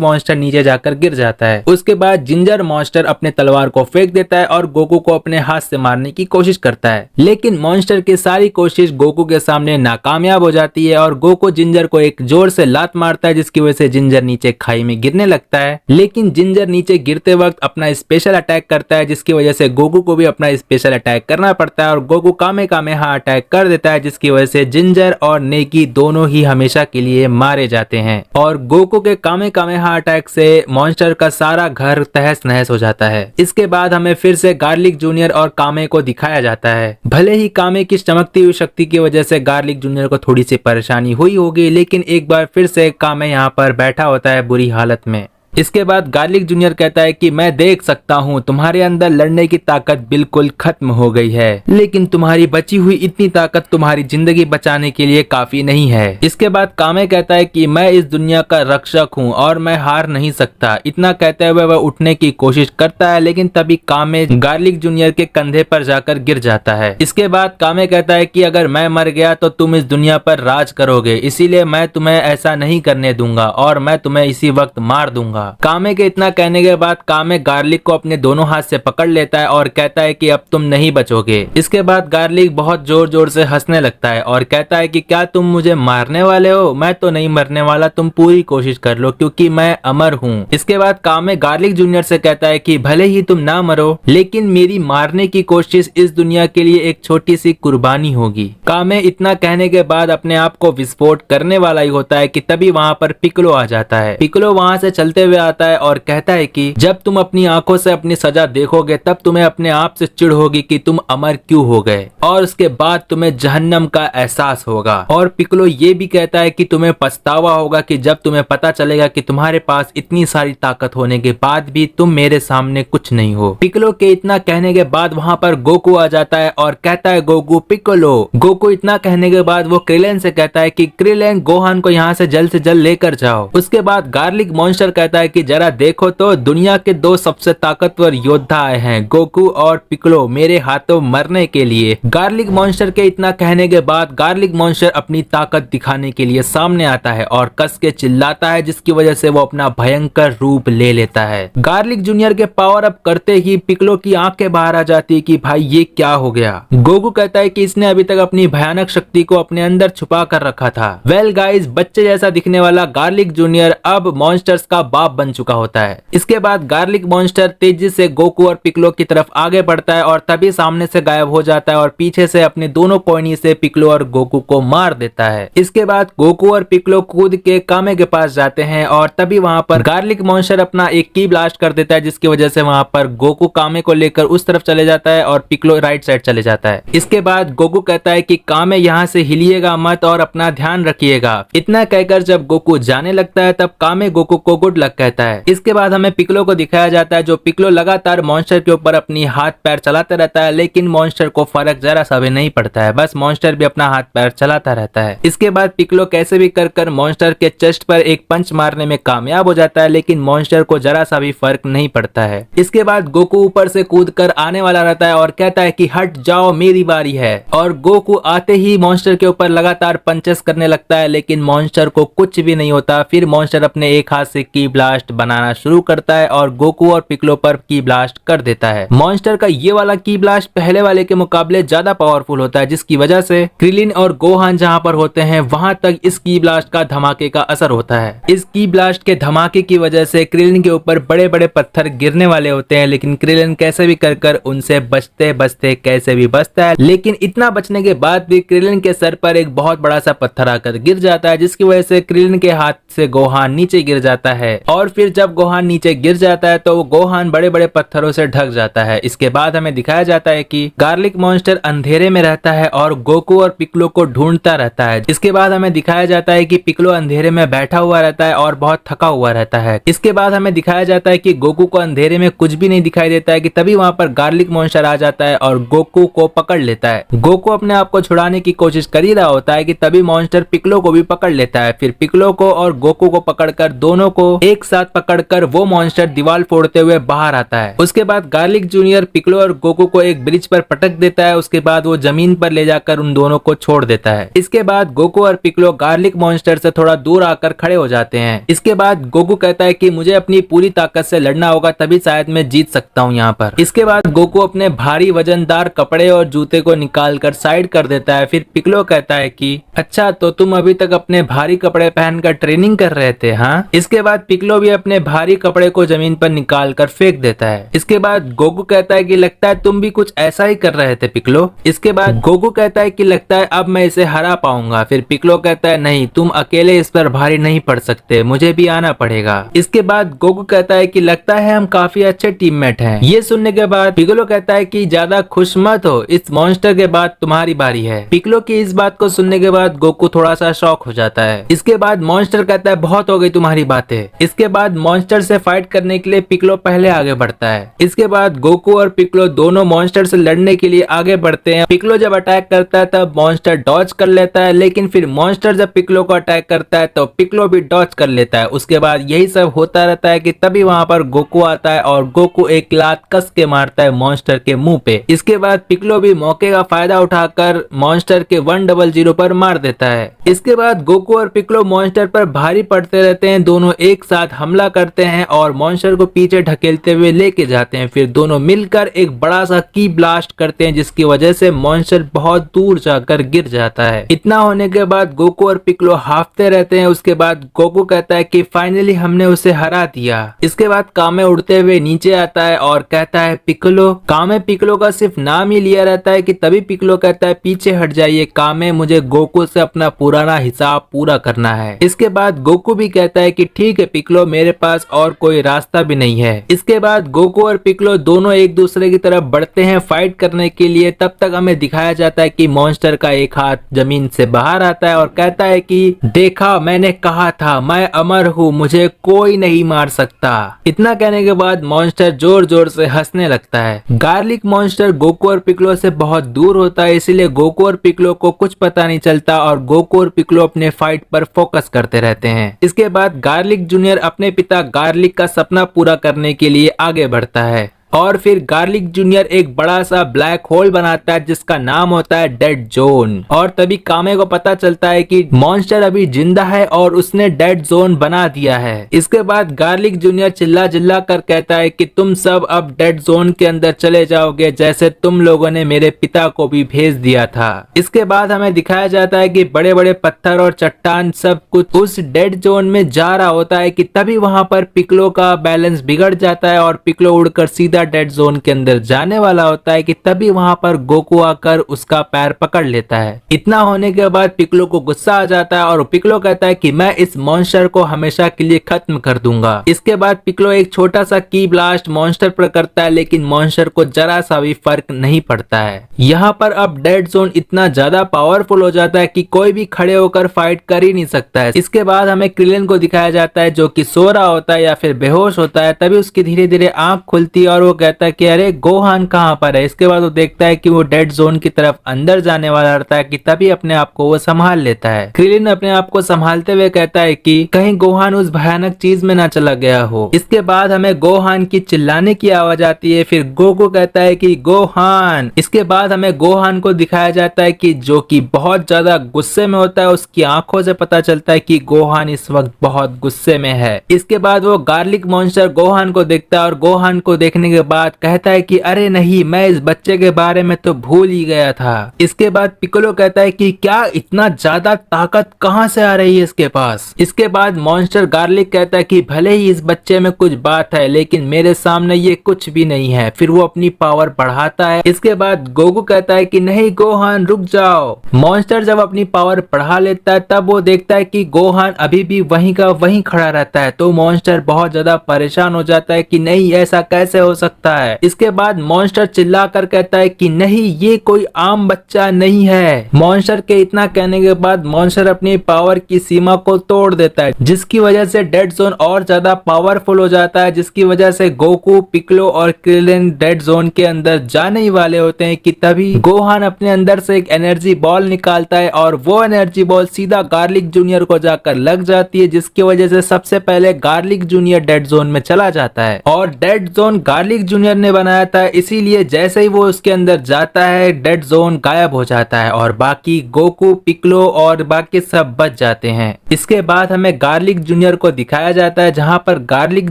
मॉन्स्टर नीचे जाकर गिर जाता है। उसके बाद जिंजर मॉन्स्टर अपने तलवार को फेंक देता है और गोकू को अपने हाथ से मारने की कोशिश करता है, लेकिन मॉन्स्टर की सारी कोशिश गोकू के सामने नाकामयाब हो जाती है और गोकू जिंजर को एक जोर से लात मारता है, जिसकी वजह से जिंजर नीचे खाई में गिरने लगता है। लेकिन जिंजर नीचे गिरते वक्त अपना स्पेशल अटैक करता है, जिसकी वजह से गोकू को भी अपना स्पेशल अटैक करना पड़ता है और गोकू कामे कामेहा अटैक कर देता है, जिसकी वजह से जिंजर और नेगी दोनों ही हमेशा के लिए मारे जाते हैं और गोकू के कामे कामेहा अटैक से मॉन्स्टर का सारा घर तहस नहस हो जाता है। इसके बाद हमें फिर से गार्लिक जूनियर और कामे को दिखाया जाता है। भले ही कामे की चमकती हुई शक्ति की वजह से गार्लिक जूनियर को थोड़ी सी परेशानी हुई होगी, लेकिन एक बार फिर से कामे यहाँ पर बैठा होता है बुरी हालत में। इसके बाद गार्लिक जूनियर कहता है कि मैं देख सकता हूँ तुम्हारे अंदर लड़ने की ताकत बिल्कुल खत्म हो गई है, लेकिन तुम्हारी बची हुई इतनी ताकत तुम्हारी जिंदगी बचाने के लिए काफी नहीं है। इसके बाद कामे कहता है कि मैं इस दुनिया का रक्षक हूँ और मैं हार नहीं सकता। इतना कहते हुए वह उठने की कोशिश करता है, लेकिन तभी कामे गार्लिक जूनियर के कंधे पर जाकर गिर जाता है। इसके बाद कामे कहता है कि अगर मैं मर गया तो तुम इस दुनिया पर राज करोगे, इसीलिए मैं तुम्हें ऐसा नहीं करने दूंगा और मैं तुम्हें इसी वक्त मार दूंगा। कामे के इतना कहने के बाद कामे गार्लिक को अपने दोनों हाथ से पकड़ लेता है और कहता है कि अब तुम नहीं बचोगे। इसके बाद गार्लिक बहुत जोर जोर से हंसने लगता है और कहता है कि क्या तुम मुझे मारने वाले हो? मैं तो नहीं मरने वाला, तुम पूरी कोशिश कर लो क्योंकि मैं अमर हूँ। इसके बाद कामे गार्लिक जूनियर से कहता है कि भले ही तुम ना मरो, लेकिन मेरी मारने की कोशिश इस दुनिया के लिए एक छोटी सी कुर्बानी होगी। कामे इतना कहने के बाद अपने आप को विस्फोट करने वाला ही होता है कि तभी वहाँ पर पिक्लो आ जाता है। पिक्लो वहाँ से चलते हुए आता है और कहता है कि जब तुम अपनी आंखों से अपनी सजा देखोगे तब तुम्हें अपने आप से चिढ़ होगी कि तुम अमर क्यों हो गए, और उसके बाद तुम्हें जहन्नम का एहसास होगा। और पिक्कोलो ये भी कहता है कि तुम्हें पछतावा होगा कि जब तुम्हें पता चलेगा कि तुम्हारे पास इतनी सारी ताकत होने के बाद भी तुम मेरे सामने कुछ नहीं हो। पिक्कोलो के इतना कहने के बाद वहाँ पर गोकू आ जाता है और कहता है गोकू पिक्कोलो। गोकू इतना कहने के बाद वो क्रिलेन से कहता है कि क्रिलेन गोहान को यहाँ से जल्द लेकर जाओ। उसके बाद गार्लिक मॉन्स्टर कहता है कि जरा देखो तो दुनिया के दो सबसे ताकतवर योद्धा आए हैं, गोकू और पिक्कोलो, मेरे हाथों मरने के लिए। गार्लिक मॉन्स्टर के इतना कहने के बाद गार्लिक मॉन्स्टर अपनी ताकत दिखाने के लिए सामने आता है और कस के चिल्लाता है, जिसकी वजह से वो अपना भयंकर रूप ले लेता है। गार्लिक जूनियर के पावर अप करते ही पिक्कोलो की आंखें बाहर आ जाती है कि भाई ये क्या हो गया। गोकू कहता है कि इसने अभी तक अपनी भयानक शक्ति को अपने अंदर छुपा कर रखा था। वेल गाइस, बच्चे जैसा दिखने वाला गार्लिक जूनियर अब मॉन्स्टर्स का बाप बन चुका होता है। इसके बाद गार्लिक मॉन्स्टर तेजी से गोकू और पिक्कोलो की तरफ आगे बढ़ता है और तभी सामने से गायब हो जाता है और पीछे से अपने दोनों पोइनी से पिक्कोलो और गोकू को मार देता है। इसके बाद गोकू और पिक्कोलो कूद के कामे के पास जाते हैं और तभी वहां पर गार्लिक मॉन्स्टर अपना एक की ब्लास्ट कर देता है, जिसकी वजह से वहां पर गोकू कामे को लेकर उस तरफ चले जाता है और पिक्कोलो राइट साइड चले जाता है। इसके बाद गोकू कहता है कि कामे यहाँ से हिलिएगा मत और अपना ध्यान रखिएगा। इतना कहकर जब गोकू जाने लगता है तब कामे गोकू को गुड लक कहता है। इसके बाद हमें पिक्कोलो को दिखाया जाता है, जो पिक्कोलो लगातार मॉन्स्टर के ऊपर अपनी हाथ पैर चलाता रहता है, लेकिन मॉन्स्टर को फर्क जरा सा भी नहीं पड़ता है, बस मॉन्स्टर भी अपना हाथ पैर चलाता रहता है। इसके बाद पिक्कोलो कैसे भी कर मॉन्स्टर के चेस्ट पर एक पंच मारने में कामयाब हो जाता है, लेकिन मॉन्स्टर को जरा सा भी फर्क नहीं पड़ता है। इसके बाद गोकू ऊपर से कूद कर आने वाला रहता है और कहता है कि हट जाओ मेरी बारी है, और गोकू आते ही मॉन्स्टर के ऊपर लगातार पंचेस करने लगता है, लेकिन मॉन्स्टर को कुछ भी नहीं होता। फिर मॉन्स्टर अपने एक हाथ से की ब्लास्ट बनाना शुरू करता है और गोकू और पिक्कोलो पर की ब्लास्ट कर देता है। मॉन्स्टर का ये वाला की ब्लास्ट पहले वाले के मुकाबले ज्यादा पावरफुल होता है, जिसकी वजह से क्रिलिन और गोहान जहां पर होते हैं वहां तक इस की ब्लास्ट का धमाके का असर होता है। इस की ब्लास्ट के धमाके की वजह से क्रिलिन के ऊपर बड़े बड़े पत्थर गिरने वाले होते हैं, लेकिन क्रिलिन कैसे भी कर उनसे बचते बचते कैसे भी बचता है, लेकिन इतना बचने के बाद भी क्रिलिन के सर पर एक बहुत बड़ा सा पत्थर आकर गिर जाता है, जिसकी वजह से क्रिलिन के हाथ से गोहान नीचे गिर जाता है। और फिर जब गोहान नीचे गिर जाता है तो गोहान बड़े बड़े पत्थरों से ढक जाता है। इसके बाद हमें दिखाया जाता है कि गार्लिक मॉन्स्टर अंधेरे में रहता है और गोकू और पिक्कोलो को ढूंढता रहता है। इसके बाद हमें दिखाया जाता है कि पिक्कोलो अंधेरे में बैठा हुआ रहता है और बहुत थका हुआ रहता है। इसके बाद हमें दिखाया जाता है कि गोकू को अंधेरे में कुछ भी नहीं दिखाई देता है कि तभी वहां पर गार्लिक मॉन्स्टर आ जाता है और गोकू को पकड़ लेता है। गोकू अपने आप को छुड़ाने की कोशिश कर ही रहा होता है कि तभी मॉन्स्टर पिक्कोलो को भी पकड़ लेता है। फिर पिक्कोलो को और गोकू को पकड़कर दोनों को एक साथ पकड़कर वो मॉन्स्टर दीवार फोड़ते हुए बाहर आता है। उसके बाद गार्लिक जूनियर पिक्कोलो और गोकू को एक ब्रिज पर पटक देता है। उसके बाद वो जमीन पर ले जाकर उन दोनों को छोड़ देता है। इसके बाद गोकू और पिक्कोलो गार्लिक मॉन्स्टर से थोड़ा दूर आकर खड़े हो जाते हैं। इसके बाद गोकू कहता है कि मुझे अपनी पूरी ताकत से लड़ना होगा, तभी शायद मैं जीत सकता हूँ यहाँ पर। इसके बाद गोकू अपने भारी वजनदार कपड़े और जूते को निकाल कर साइड कर देता है। फिर पिक्कोलो कहता है कि अच्छा, तो तुम अभी तक अपने भारी कपड़े पहनकर ट्रेनिंग कर रहे थे, हाँ? इसके बाद पिक्कोलो भी अपने भारी कपड़े को जमीन पर निकाल कर फेंक देता है। इसके बाद गोकू कहता है कि लगता है तुम भी कुछ ऐसा ही कर रहे थे पिक्कोलो। इसके बाद गोकू कहता है कि लगता है अब मैं इसे हरा पाऊंगा। फिर पिक्कोलो कहता है नहीं, तुम अकेले इस पर भारी नहीं पड़ सकते, मुझे भी आना पड़ेगा। इसके बाद गोकू कहता है कि लगता है हम काफी अच्छे टीममेट हैं। ये सुनने के बाद पिक्कोलो कहता है कि ज्यादा खुश मत हो, इस मॉन्स्टर के बाद तुम्हारी बारी है। पिक्कोलो की इस बात को सुनने के बाद गोकू थोड़ा सा शॉक हो जाता है। इसके बाद मॉन्स्टर कहता है बहुत हो गई तुम्हारी बातें। इसके बाद मॉन्स्टर से फाइट करने के लिए पिक्कोलो पहले आगे बढ़ता है। इसके बाद गोकू और पिक्कोलो दोनों मॉन्स्टर से लड़ने के लिए आगे बढ़ते हैं। पिक्कोलो जब अटैक करता है तब मॉन्स्टर डॉज कर लेता है, लेकिन फिर मॉन्स्टर जब पिक्कोलो को अटैक करता है तो पिक्कोलो भी डॉज कर लेता है। उसके बाद यही सब होता रहता है कि तभी वहां पर गोकू आता है और गोकू एक लात कस के मारता है मॉन्स्टर के मुंह पे। इसके बाद पिक्कोलो भी मौके का फायदा उठाकर मॉन्स्टर के 100 पर मार देता है। इसके बाद गोकू और पिक्कोलो मॉन्स्टर पर भारी पड़ते रहते हैं। दोनों एक साथ हमला करते हैं और मॉन्स्टर को पीछे ढकेलते हुए लेके जाते हैं। फिर दोनों मिलकर एक बड़ा सा की ब्लास्ट करते हैं, जिसकी वजह से मॉन्स्टर बहुत दूर जाकर गिर जाता है। इतना होने के बाद गोकू और पिक्कोलो हाफते रहते हैं। उसके बाद गोकू कहता है कि फाइनली हमने उसे हरा दिया। इसके बाद कामे उड़ते हुए नीचे आता है और कहता है पिक्कोलो। कामे पिक्कोलो का सिर्फ नाम ही लिया रहता है कि तभी पिक्कोलो कहता है पीछे हट जाइए कामे, मुझे गोकू से अपना पुराना हिसाब पूरा करना है। इसके बाद गोकू भी कहता है कि ठीक है पिक्कोलो, पिक्लो मेरे पास और कोई रास्ता भी नहीं है। इसके बाद गोकू और पिक्लो दोनों एक दूसरे की तरफ बढ़ते हैं फाइट करने के लिए। तब तक हमें दिखाया जाता है कि मॉन्स्टर का एक हाथ जमीन से बाहर आता है और कहता है कि देखा, मैंने कहा था, मैं अमर हूँ, मुझे कोई नहीं मार सकता। इतना कहने के बाद मॉन्स्टर जोर जोर से हंसने लगता है। गार्लिक मॉन्स्टर गोकू और पिक्लो से बहुत दूर होता है, इसीलिए गोकू और पिक्लो को कुछ पता नहीं चलता और गोकू और पिक्लो अपने फाइट पर फोकस करते रहते हैं। इसके बाद गार्लिक जूनियर अपने पिता गार्लिक का सपना पूरा करने के लिए आगे बढ़ता है और फिर गार्लिक जूनियर एक बड़ा सा ब्लैक होल बनाता है जिसका नाम होता है डेड जोन। और तभी कामे को पता चलता है कि मॉन्स्टर अभी जिंदा है और उसने डेड जोन बना दिया है। इसके बाद गार्लिक जूनियर चिल्ला चिल्ला कर कहता है कि तुम सब अब डेड जोन के अंदर चले जाओगे, जैसे तुम लोगों ने मेरे पिता को भी भेज दिया था। इसके बाद हमें दिखाया जाता है कि बड़े बड़े पत्थर और चट्टान सब कुछ उस डेड जोन में जा रहा होता है कि तभी वहां पर पिक्लो का बैलेंस बिगड़ जाता है और पिक्लो उड़कर सीधा डेड जोन के अंदर जाने वाला होता है कि तभी वहां पर गोकू आकर उसका पैर पकड़ लेता है। इतना होने के बाद पिक्लो को गुस्सा आ जाता है और पिक्लो कहता है कि मैं इस मॉन्स्टर को हमेशा के लिए खत्म कर दूंगा। इसके बाद पिक्लो एक छोटा सा की ब्लास्ट मॉन्स्टर पर करता है, लेकिन मॉन्स्टर को जरा सा भी फर्क नहीं पड़ता है। यहाँ पर अब डेड जोन इतना ज्यादा पावरफुल हो जाता है कि कोई भी खड़े होकर फाइट कर ही नहीं सकता है। इसके बाद हमें क्रिलिन को दिखाया जाता है जो कि सो रहा होता है या फिर बेहोश होता है। तभी उसकी धीरे धीरे आंख खुलती है और वो कहता है कि अरे गोहान कहाँ पर है। इसके बाद वो देखता है कि वो डेड जोन की तरफ अंदर जाने वाला रहता है कि तभी अपने आप को वो संभाल लेता है। क्रिलिन अपने आप को संभालते हुए कहता है कि कहीं गोहान उस भयानक चीज में ना चला गया हो। इसके बाद हमें गोहान की चिल्लाने की आवाज आती है। फिर गोकू कहता है कि गोहान। इसके बाद हमें गोहान को दिखाया जाता है कि जो कि बहुत ज्यादा गुस्से में होता है। उसकी आंखों से पता चलता है कि गोहान इस वक्त बहुत गुस्से में है। इसके बाद वो गार्लिक मॉन्स्टर गोहान को देखता है और गोहान को देखने के बाद कहता है कि अरे नहीं, मैं इस बच्चे के बारे में तो भूल ही गया था। इसके बाद पिक्कोलो कहता है कि क्या इतना ज्यादा ताकत कहां से आ रही है इसके पास। इसके बाद मॉन्स्टर गार्लिक कहता है कि भले ही इस बच्चे में कुछ बात है, लेकिन मेरे सामने ये कुछ भी नहीं है। फिर वो अपनी पावर बढ़ाता है। इसके बाद गोकू कहता है कि नहीं गोहान, रुक जाओ। मॉन्स्टर जब अपनी पावर बढ़ा लेता है तब वो देखता है कि गोहान अभी भी वहीं का वहीं खड़ा रहता है। तो मॉन्स्टर बहुत ज्यादा परेशान हो जाता है कि नहीं, ऐसा कैसे हो सकता है। इसके बाद मॉन्स्टर चिल्लाकर कहता है कि नहीं, ये कोई आम बच्चा नहीं है। मॉन्स्टर के इतना कहने के बाद मॉन्स्टर अपनी पावर की सीमा को तोड़ देता है, जिसकी वजह से डेड जोन और ज्यादा पावरफुल हो जाता है, जिसकी वजह से गोकू, पिक्लो और क्रिलिन डेड जोन के अंदर जाने ही वाले होते हैं कि तभी गोहान अपने अंदर से एक एनर्जी बॉल निकालता है और वो एनर्जी बॉल सीधा गार्लिक जूनियर को जाकर लग जाती है, जिसकी वजह से सबसे पहले गार्लिक जूनियर डेड जोन में चला जाता है। और डेड जोन गार्लिक जूनियर ने बनाया था, इसीलिए जैसे ही वो उसके अंदर जाता है डेड जोन गायब हो जाता है और बाकी गोकू, पिक्लो और बाकी सब बच जाते हैं। इसके बाद हमें गार्लिक जूनियर को दिखाया जाता है, जहां पर गार्लिक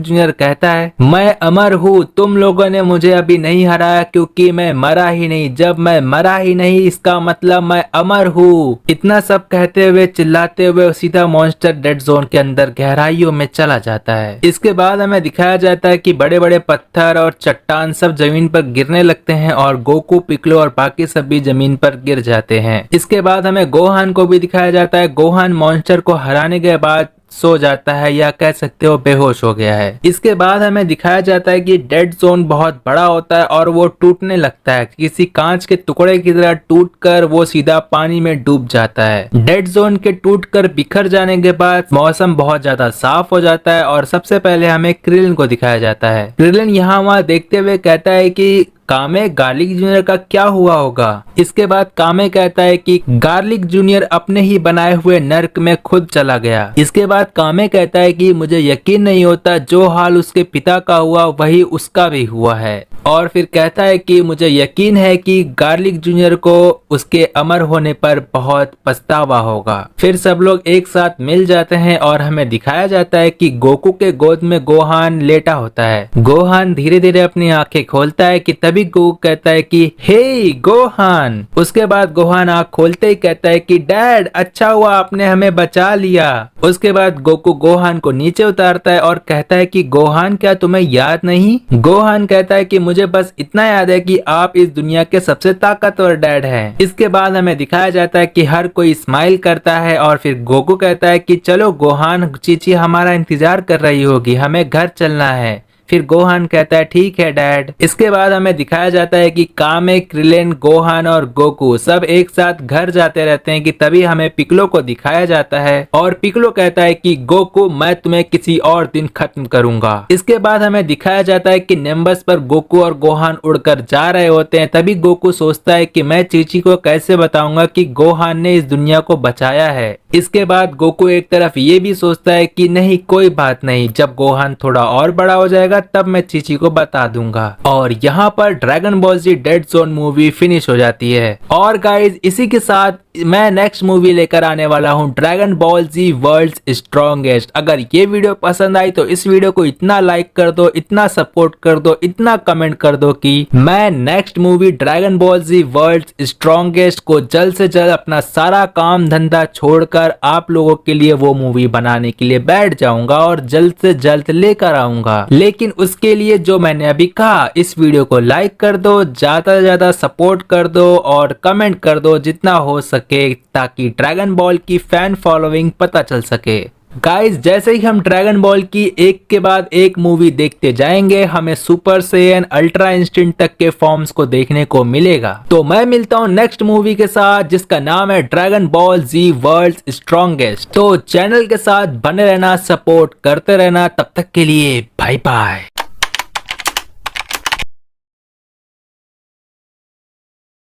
जूनियर कहता है मैं अमर हूँ, तुम लोगों ने मुझे अभी नहीं हराया क्योंकि मैं मरा ही नहीं। जब मैं मरा ही नहीं इसका मतलब मैं अमर हूँ। इतना सब कहते हुए चिल्लाते हुए सीधा मॉन्स्टर डेड जोन के अंदर गहराइयों में चला जाता है। इसके बाद हमें दिखाया जाता है कि बड़े बड़े पत्थर और चट्टान सब जमीन पर गिरने लगते हैं और गोकू, पिक्लो और बाकी सब भी जमीन पर गिर जाते हैं। इसके बाद हमें गोहान को भी दिखाया जाता है। गोहान मॉन्स्टर को हराने के बाद सो जाता है या कह सकते हो बेहोश हो गया है। इसके बाद हमें दिखाया जाता है कि डेड जोन बहुत बड़ा होता है और वो टूटने लगता है, किसी कांच के टुकड़े की तरह टूटकर वो सीधा पानी में डूब जाता है। डेड जोन के टूटकर बिखर जाने के बाद मौसम बहुत ज्यादा साफ हो जाता है और सबसे पहले हमें क्रिलिन को दिखाया जाता है। क्रिलिन यहाँ वहाँ देखते हुए कहता है कि कामे, गार्लिक जूनियर का क्या हुआ होगा। इसके बाद कामे कहता है कि गार्लिक जूनियर अपने ही बनाए हुए नर्क में खुद चला गया। इसके बाद कामे कहता है कि मुझे यकीन नहीं होता, जो हाल उसके पिता का हुआ वही उसका भी हुआ है। और फिर कहता है कि मुझे यकीन है कि गार्लिक जूनियर को उसके अमर होने पर बहुत पछतावा होगा। फिर सब लोग एक साथ मिल जाते हैं और हमें दिखाया जाता है कि गोकू के गोद में गोहान लेटा होता है। गोहान धीरे धीरे अपनी आंखें खोलता है कि तभी गोकू कहता है कि हे गोहान। उसके बाद गोहान आंख खोलते ही कहता है कि डैड, अच्छा हुआ आपने हमें बचा लिया। उसके बाद गोकू गोहान को नीचे उतारता है और कहता है कि गोहान, क्या तुम्हें याद नहीं। गोहान कहता है कि मुझे बस इतना याद है कि आप इस दुनिया के सबसे ताकतवर डैड हैं। इसके बाद हमें दिखाया जाता है कि हर कोई स्माइल करता है और फिर गोकू कहता है कि चलो गोहान चीची हमारा इंतजार कर रही होगी, हमें घर चलना है। फिर गोहान कहता है ठीक है डैड। इसके बाद हमें दिखाया जाता है कि कामे, क्रिलेन, गोहान और गोकू सब एक साथ घर जाते रहते हैं कि तभी हमें पिकलो को दिखाया जाता है और पिकलो कहता है कि गोकू मैं तुम्हें किसी और दिन खत्म करूंगा। इसके बाद हमें दिखाया जाता है कि निम्बस पर गोकू और गोहान उड़कर जा रहे होते हैं। तभी गोकू सोचता है कि मैं चीची को कैसे बताऊंगा कि गोहान ने इस दुनिया को बचाया है। इसके बाद गोकू एक तरफ ये भी सोचता है कि नहीं कोई बात नहीं, जब गोहान थोड़ा और बड़ा हो जाएगा तब मैं चीची को बता दूंगा। और यहाँ पर ड्रैगन बॉल जी डेड जोन मूवी फिनिश हो जाती है। और गाइज इसी के साथ मैं नेक्स्ट मूवी लेकर आने वाला हूँ ड्रैगन बॉल जी वर्ल्ड्स स्ट्रॉन्गेस्ट। अगर ये वीडियो पसंद आई तो इस वीडियो को इतना लाइक कर दो, इतना सपोर्ट कर दो, इतना कमेंट कर दो कि मैं नेक्स्ट मूवी ड्रैगन बॉल जी वर्ल्ड्स स्ट्रॉन्गेस्ट को जल्द से जल्द अपना सारा काम धंधा छोड़कर आप लोगों के लिए वो मूवी बनाने के लिए बैठ जाऊंगा और जल्द से जल्द लेकर आऊंगा। लेकिन उसके लिए जो मैंने अभी कहा, इस वीडियो को लाइक कर दो, ज्यादा से ज्यादा सपोर्ट कर दो और कमेंट कर दो जितना हो सके, ताकि ड्रैगन बॉल की फैन फॉलोइंग पता चल सके। गाइस जैसे ही हम ड्रैगन बॉल की एक के बाद एक मूवी देखते जाएंगे, हमें सुपर सेयन, अल्ट्रा इंस्टिंक्ट तक के फॉर्म्स को देखने को मिलेगा। तो मैं मिलता हूँ नेक्स्ट मूवी के साथ जिसका नाम है ड्रैगन बॉल जी वर्ल्ड्स स्ट्रॉन्गेस्ट। तो चैनल के साथ बने रहना, सपोर्ट करते रहना। तब तक के लिए बाय बाय।